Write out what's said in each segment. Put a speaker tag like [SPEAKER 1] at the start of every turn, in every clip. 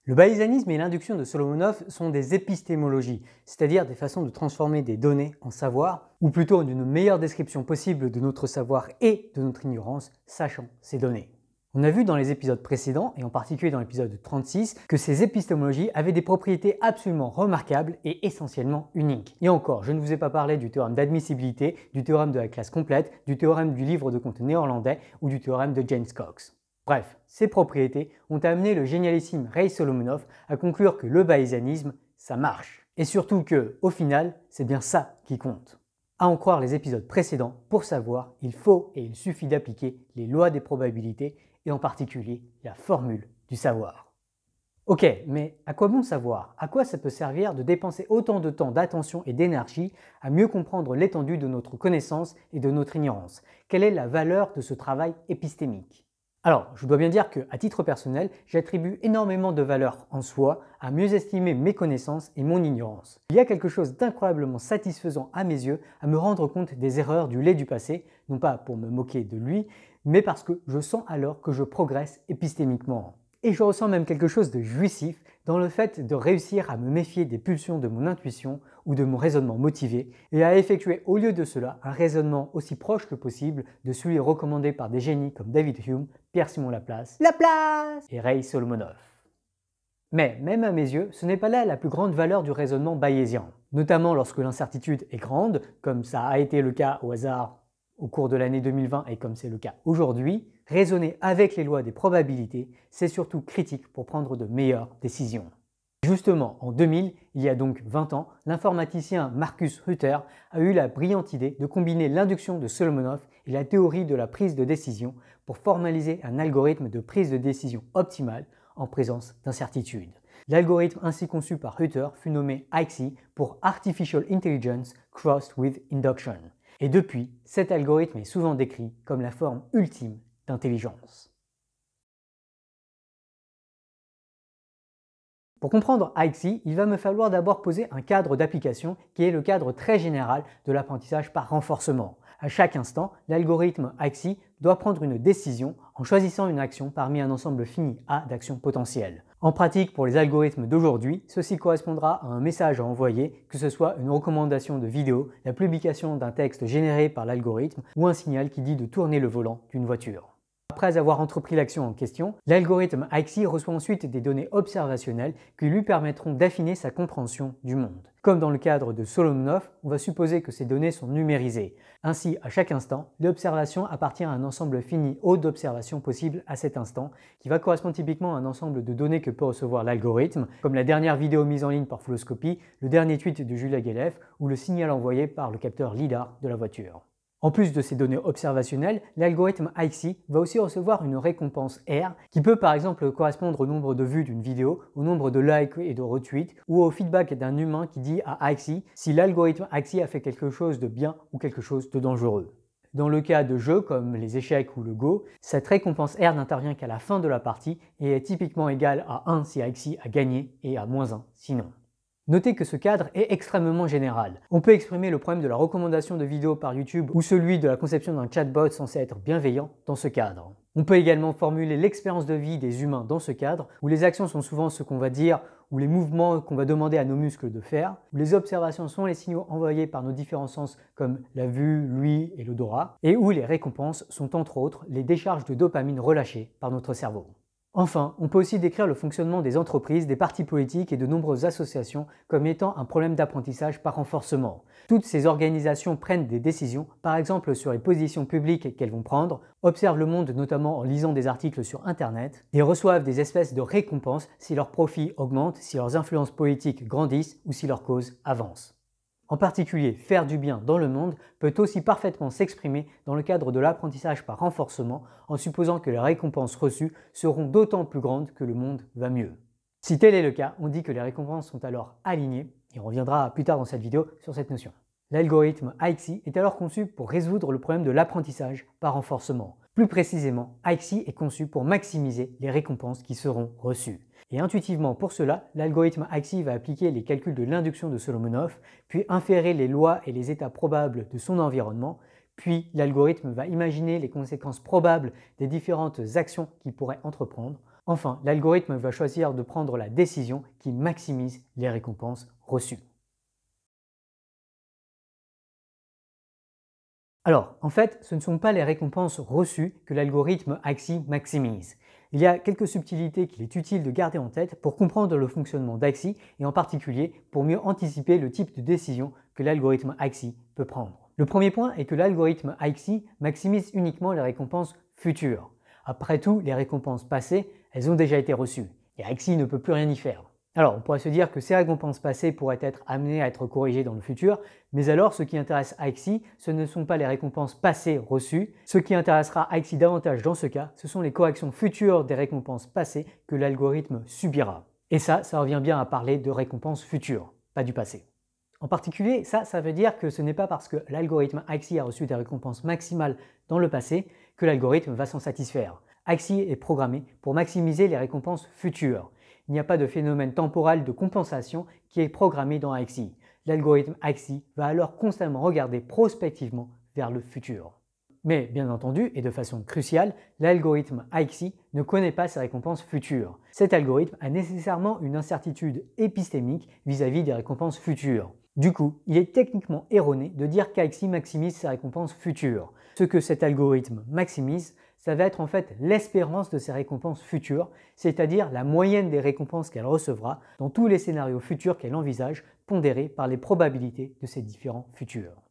[SPEAKER 1] Le bayésianisme et l'induction de Solomonoff sont des épistémologies, c'est-à-dire des façons de transformer des données en savoir, ou plutôt d'une meilleure description possible de notre savoir et de notre ignorance, sachant ces données. On a vu dans les épisodes précédents, et en particulier dans l'épisode 36, que ces épistémologies avaient des propriétés absolument remarquables et essentiellement uniques. Et encore, je ne vous ai pas parlé du théorème d'admissibilité, du théorème de la classe complète, du théorème du livre de compte néerlandais ou du théorème de James Cox. Bref, ces propriétés ont amené le génialissime Ray Solomonoff à conclure que le bayésianisme, ça marche. Et surtout que, au final, c'est bien ça qui compte. À en croire les épisodes précédents, pour savoir, il faut et il suffit d'appliquer les lois des probabilités et en particulier la formule du savoir. Ok, mais à quoi bon savoir? À quoi ça peut servir de dépenser autant de temps, d'attention et d'énergie à mieux comprendre l'étendue de notre connaissance et de notre ignorance? Quelle est la valeur de ce travail épistémique? Alors, je dois bien dire qu'à titre personnel, j'attribue énormément de valeur en soi à mieux estimer mes connaissances et mon ignorance. Il y a quelque chose d'incroyablement satisfaisant à mes yeux à me rendre compte des erreurs du lait du passé, non pas pour me moquer de lui, mais parce que je sens alors que je progresse épistémiquement. Et je ressens même quelque chose de jouissif dans le fait de réussir à me méfier des pulsions de mon intuition ou de mon raisonnement motivé et à effectuer au lieu de cela un raisonnement aussi proche que possible de celui recommandé par des génies comme David Hume, Pierre-Simon Laplace et Ray Solomonoff. Mais même à mes yeux, ce n'est pas là la plus grande valeur du raisonnement bayésien, notamment lorsque l'incertitude est grande, comme ça a été le cas au hasard au cours de l'année 2020 et comme c'est le cas aujourd'hui. Raisonner avec les lois des probabilités, c'est surtout critique pour prendre de meilleures décisions. Justement, en 2000, il y a donc 20 ans, l'informaticien Marcus Rütter a eu la brillante idée de combiner l'induction de Solomonoff et la théorie de la prise de décision pour formaliser un algorithme de prise de décision optimale en présence d'incertitude. L'algorithme ainsi conçu par Rütter fut nommé AIXI pour Artificial Intelligence Crossed with Induction. Et depuis, cet algorithme est souvent décrit comme la forme ultime d'intelligence. Pour comprendre AIXI, il va me falloir d'abord poser un cadre d'application qui est le cadre très général de l'apprentissage par renforcement. À chaque instant, l'algorithme AIXI doit prendre une décision en choisissant une action parmi un ensemble fini A d'actions potentielles. En pratique, pour les algorithmes d'aujourd'hui, ceci correspondra à un message à envoyer, que ce soit une recommandation de vidéo, la publication d'un texte généré par l'algorithme ou un signal qui dit de tourner le volant d'une voiture. Après avoir entrepris l'action en question, l'algorithme AIXI reçoit ensuite des données observationnelles qui lui permettront d'affiner sa compréhension du monde. Comme dans le cadre de Solomonoff, on va supposer que ces données sont numérisées. Ainsi, à chaque instant, l'observation appartient à un ensemble fini haut d'observations possibles à cet instant, qui va correspondre typiquement à un ensemble de données que peut recevoir l'algorithme, comme la dernière vidéo mise en ligne par Fulloscopy, le dernier tweet de Julia Guelef ou le signal envoyé par le capteur LiDAR de la voiture. En plus de ces données observationnelles, l'algorithme AIXI va aussi recevoir une récompense R qui peut par exemple correspondre au nombre de vues d'une vidéo, au nombre de likes et de retweets ou au feedback d'un humain qui dit à AIXI si l'algorithme AIXI a fait quelque chose de bien ou quelque chose de dangereux. Dans le cas de jeux comme les échecs ou le Go, cette récompense R n'intervient qu'à la fin de la partie et est typiquement égale à 1 si AIXI a gagné et à -1 sinon. Notez que ce cadre est extrêmement général. On peut exprimer le problème de la recommandation de vidéos par YouTube ou celui de la conception d'un chatbot censé être bienveillant dans ce cadre. On peut également formuler l'expérience de vie des humains dans ce cadre, où les actions sont souvent ce qu'on va dire ou les mouvements qu'on va demander à nos muscles de faire, où les observations sont les signaux envoyés par nos différents sens comme la vue, l'ouïe et l'odorat, et où les récompenses sont entre autres les décharges de dopamine relâchées par notre cerveau. Enfin, on peut aussi décrire le fonctionnement des entreprises, des partis politiques et de nombreuses associations comme étant un problème d'apprentissage par renforcement. Toutes ces organisations prennent des décisions, par exemple sur les positions publiques qu'elles vont prendre, observent le monde notamment en lisant des articles sur Internet, et reçoivent des espèces de récompenses si leurs profits augmentent, si leurs influences politiques grandissent ou si leurs causes avancent. En particulier, faire du bien dans le monde peut aussi parfaitement s'exprimer dans le cadre de l'apprentissage par renforcement en supposant que les récompenses reçues seront d'autant plus grandes que le monde va mieux. Si tel est le cas, on dit que les récompenses sont alors alignées, et on reviendra plus tard dans cette vidéo sur cette notion. L'algorithme AIXI est alors conçu pour résoudre le problème de l'apprentissage par renforcement. Plus précisément, AIXI est conçu pour maximiser les récompenses qui seront reçues. Et intuitivement pour cela, l'algorithme AIXI va appliquer les calculs de l'induction de Solomonoff, puis inférer les lois et les états probables de son environnement, puis l'algorithme va imaginer les conséquences probables des différentes actions qu'il pourrait entreprendre. Enfin, l'algorithme va choisir de prendre la décision qui maximise les récompenses reçues. Alors, en fait, ce ne sont pas les récompenses reçues que l'algorithme AXI maximise. Il y a quelques subtilités qu'il est utile de garder en tête pour comprendre le fonctionnement d'AXI et en particulier pour mieux anticiper le type de décision que l'algorithme AXI peut prendre. Le premier point est que l'algorithme AXI maximise uniquement les récompenses futures. Après tout, les récompenses passées, elles ont déjà été reçues et AXI ne peut plus rien y faire. Alors, on pourrait se dire que ces récompenses passées pourraient être amenées à être corrigées dans le futur, mais alors ce qui intéresse AXI, ce ne sont pas les récompenses passées reçues. Ce qui intéressera AXI davantage dans ce cas, ce sont les corrections futures des récompenses passées que l'algorithme subira. Et ça revient bien à parler de récompenses futures, pas du passé. En particulier, ça veut dire que ce n'est pas parce que l'algorithme AXI a reçu des récompenses maximales dans le passé que l'algorithme va s'en satisfaire. AXI est programmé pour maximiser les récompenses futures. Il n'y a pas de phénomène temporel de compensation qui est programmé dans AXI. L'algorithme AXI va alors constamment regarder prospectivement vers le futur. Mais bien entendu, et de façon cruciale, l'algorithme AXI ne connaît pas ses récompenses futures. Cet algorithme a nécessairement une incertitude épistémique vis-à-vis des récompenses futures. Du coup, il est techniquement erroné de dire qu'AXI maximise ses récompenses futures. Ce que cet algorithme maximise, ça va être en fait l'espérance de ses récompenses futures, c'est-à-dire la moyenne des récompenses qu'elle recevra dans tous les scénarios futurs qu'elle envisage, pondérés par les probabilités de ces différents futurs.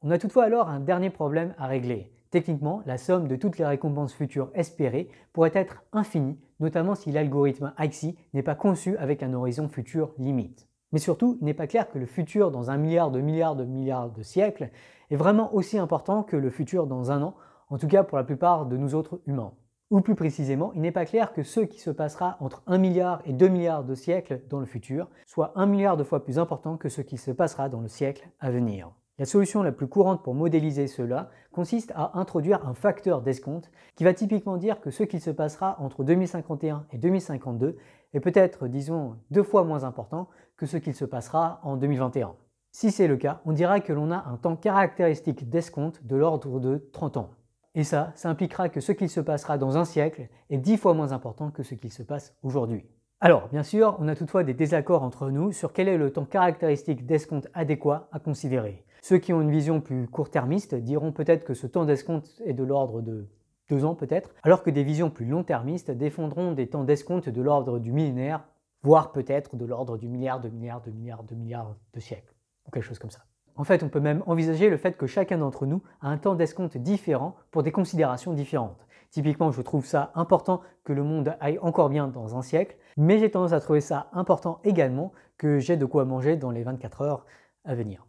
[SPEAKER 1] On a toutefois alors un dernier problème à régler. Techniquement, la somme de toutes les récompenses futures espérées pourrait être infinie, notamment si l'algorithme AXI n'est pas conçu avec un horizon futur limite. Mais surtout, il n'est pas clair que le futur dans 1 milliard de siècles est vraiment aussi important que le futur dans 1 an, en tout cas pour la plupart de nous autres humains. Ou plus précisément, il n'est pas clair que ce qui se passera entre 1 milliard et 2 milliards de siècles dans le futur soit 1 milliard de fois plus important que ce qui se passera dans le siècle à venir. La solution la plus courante pour modéliser cela consiste à introduire un facteur d'escompte qui va typiquement dire que ce qui se passera entre 2051 et 2052 est peut-être, disons, 2 fois moins important que ce qu'il se passera en 2021. Si c'est le cas, on dira que l'on a un temps caractéristique d'escompte de l'ordre de 30 ans. Et ça impliquera que ce qu'il se passera dans un siècle est 10 fois moins important que ce qu'il se passe aujourd'hui. Alors, bien sûr, on a toutefois des désaccords entre nous sur quel est le temps caractéristique d'escompte adéquat à considérer. Ceux qui ont une vision plus court-termiste diront peut-être que ce temps d'escompte est de l'ordre de 2 ans peut-être, alors que des visions plus long-termistes défendront des temps d'escompte de l'ordre du millénaire, voire peut-être de l'ordre du milliard de siècles, ou quelque chose comme ça. En fait, on peut même envisager le fait que chacun d'entre nous a un temps d'escompte différent pour des considérations différentes. Typiquement, je trouve ça important que le monde aille encore bien dans un siècle, mais j'ai tendance à trouver ça important également que j'ai de quoi manger dans les 24 heures à venir.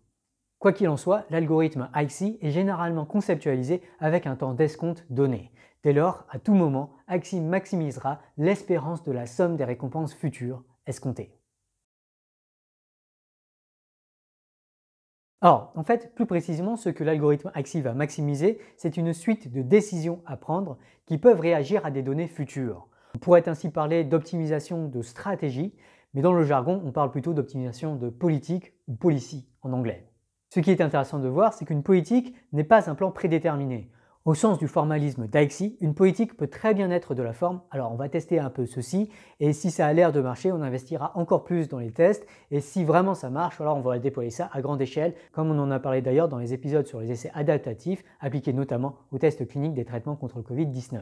[SPEAKER 1] Quoi qu'il en soit, l'algorithme AXI est généralement conceptualisé avec un temps d'escompte donné. Dès lors, à tout moment, AXI maximisera l'espérance de la somme des récompenses futures escomptées. Alors, en fait, plus précisément, ce que l'algorithme AXI va maximiser, c'est une suite de décisions à prendre qui peuvent réagir à des données futures. On pourrait ainsi parler d'optimisation de stratégie, mais dans le jargon, on parle plutôt d'optimisation de politique ou policy en anglais. Ce qui est intéressant de voir, c'est qu'une politique n'est pas un plan prédéterminé. Au sens du formalisme d'AXI, une politique peut très bien être de la forme « alors on va tester un peu ceci et si ça a l'air de marcher, on investira encore plus dans les tests et si vraiment ça marche, alors on va déployer ça à grande échelle » comme on en a parlé d'ailleurs dans les épisodes sur les essais adaptatifs appliqués notamment aux tests cliniques des traitements contre le Covid-19.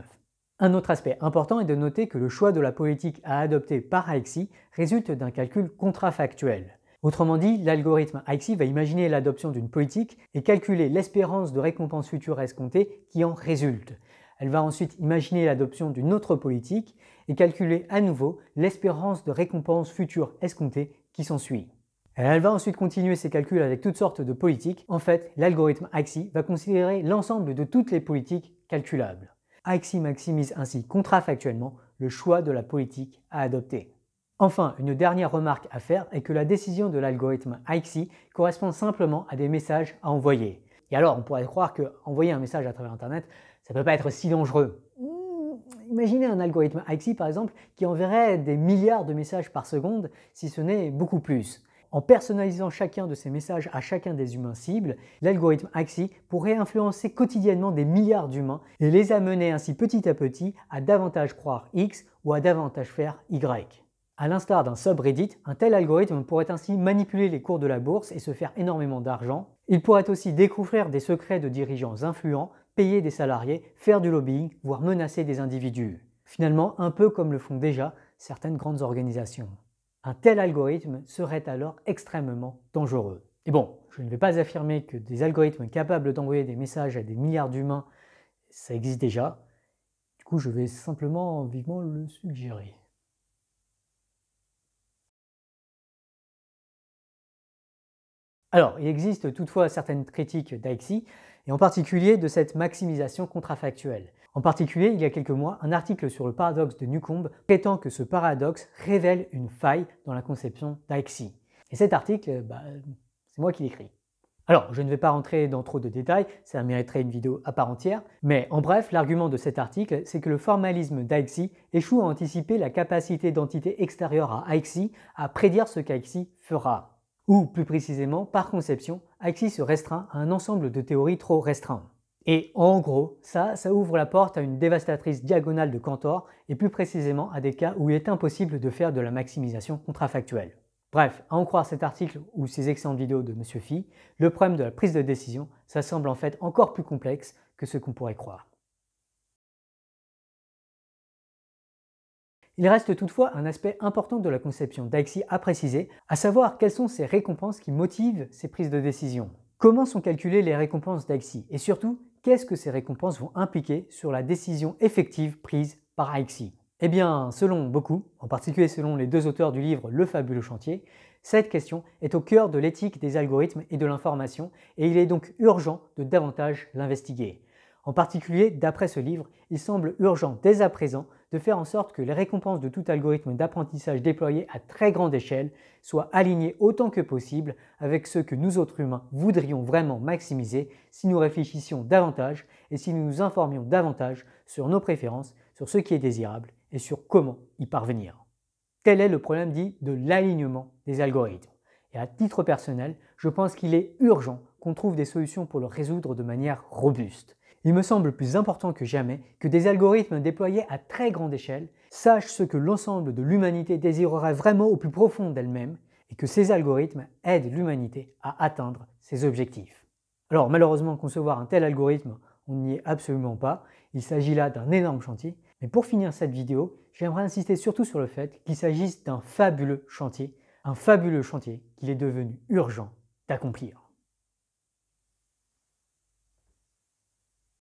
[SPEAKER 1] Un autre aspect important est de noter que le choix de la politique à adopter par AXI résulte d'un calcul contrafactuel. Autrement dit, l'algorithme AXI va imaginer l'adoption d'une politique et calculer l'espérance de récompense future escomptée qui en résulte. Elle va ensuite imaginer l'adoption d'une autre politique et calculer à nouveau l'espérance de récompense future escomptée qui s'ensuit. Elle va ensuite continuer ses calculs avec toutes sortes de politiques. En fait, l'algorithme AXI va considérer l'ensemble de toutes les politiques calculables. AXI maximise ainsi contrafactuellement le choix de la politique à adopter. Enfin, une dernière remarque à faire est que la décision de l'algorithme AXI correspond simplement à des messages à envoyer. Et alors, on pourrait croire que envoyer un message à travers Internet, ça ne peut pas être si dangereux. Imaginez un algorithme AXI par exemple qui enverrait des milliards de messages par seconde, si ce n'est beaucoup plus. En personnalisant chacun de ces messages à chacun des humains cibles, l'algorithme AXI pourrait influencer quotidiennement des milliards d'humains et les amener ainsi petit à petit à davantage croire X ou à davantage faire Y. À l'instar d'un subreddit, un tel algorithme pourrait ainsi manipuler les cours de la bourse et se faire énormément d'argent. Il pourrait aussi découvrir des secrets de dirigeants influents, payer des salariés, faire du lobbying, voire menacer des individus. Finalement, un peu comme le font déjà certaines grandes organisations. Un tel algorithme serait alors extrêmement dangereux. Et bon, je ne vais pas affirmer que des algorithmes capables d'envoyer des messages à des milliards d'humains, ça existe déjà. Du coup, je vais simplement vivement le suggérer. Alors, il existe toutefois certaines critiques d'AXI, et en particulier de cette maximisation contrafactuelle. En particulier, il y a quelques mois, un article sur le paradoxe de Newcomb prétend que ce paradoxe révèle une faille dans la conception d'AXI. Et cet article, c'est moi qui l'écris. Alors, je ne vais pas rentrer dans trop de détails, ça mériterait une vidéo à part entière, mais en bref, l'argument de cet article, c'est que le formalisme d'AXI échoue à anticiper la capacité d'entités extérieures à AXI à prédire ce qu'AXI fera. Ou plus précisément, par conception, AXI se restreint à un ensemble de théories trop restreint. Et en gros, ça ouvre la porte à une dévastatrice diagonale de Cantor et plus précisément à des cas où il est impossible de faire de la maximisation contrafactuelle. Bref, à en croire cet article ou ces excellentes vidéos de Monsieur Phi, le problème de la prise de décision, ça semble en fait encore plus complexe que ce qu'on pourrait croire. Il reste toutefois un aspect important de la conception d'AXI à préciser, à savoir quelles sont ces récompenses qui motivent ces prises de décision. Comment sont calculées les récompenses d'AXI et surtout, qu'est-ce que ces récompenses vont impliquer sur la décision effective prise par AXI? Eh bien, selon beaucoup, en particulier selon les deux auteurs du livre Le fabuleux chantier, cette question est au cœur de l'éthique des algorithmes et de l'information et il est donc urgent de davantage l'investiguer. En particulier, d'après ce livre, il semble urgent dès à présent de faire en sorte que les récompenses de tout algorithme d'apprentissage déployé à très grande échelle soient alignées autant que possible avec ce que nous autres humains voudrions vraiment maximiser si nous réfléchissions davantage et si nous nous informions davantage sur nos préférences, sur ce qui est désirable et sur comment y parvenir. Tel est le problème dit de l'alignement des algorithmes. Et à titre personnel, je pense qu'il est urgent qu'on trouve des solutions pour le résoudre de manière robuste. Il me semble plus important que jamais que des algorithmes déployés à très grande échelle sachent ce que l'ensemble de l'humanité désirerait vraiment au plus profond d'elle-même et que ces algorithmes aident l'humanité à atteindre ses objectifs. Alors malheureusement, concevoir un tel algorithme, on n'y est absolument pas. Il s'agit là d'un énorme chantier. Mais pour finir cette vidéo, j'aimerais insister surtout sur le fait qu'il s'agisse d'un fabuleux chantier qu'il est devenu urgent d'accomplir.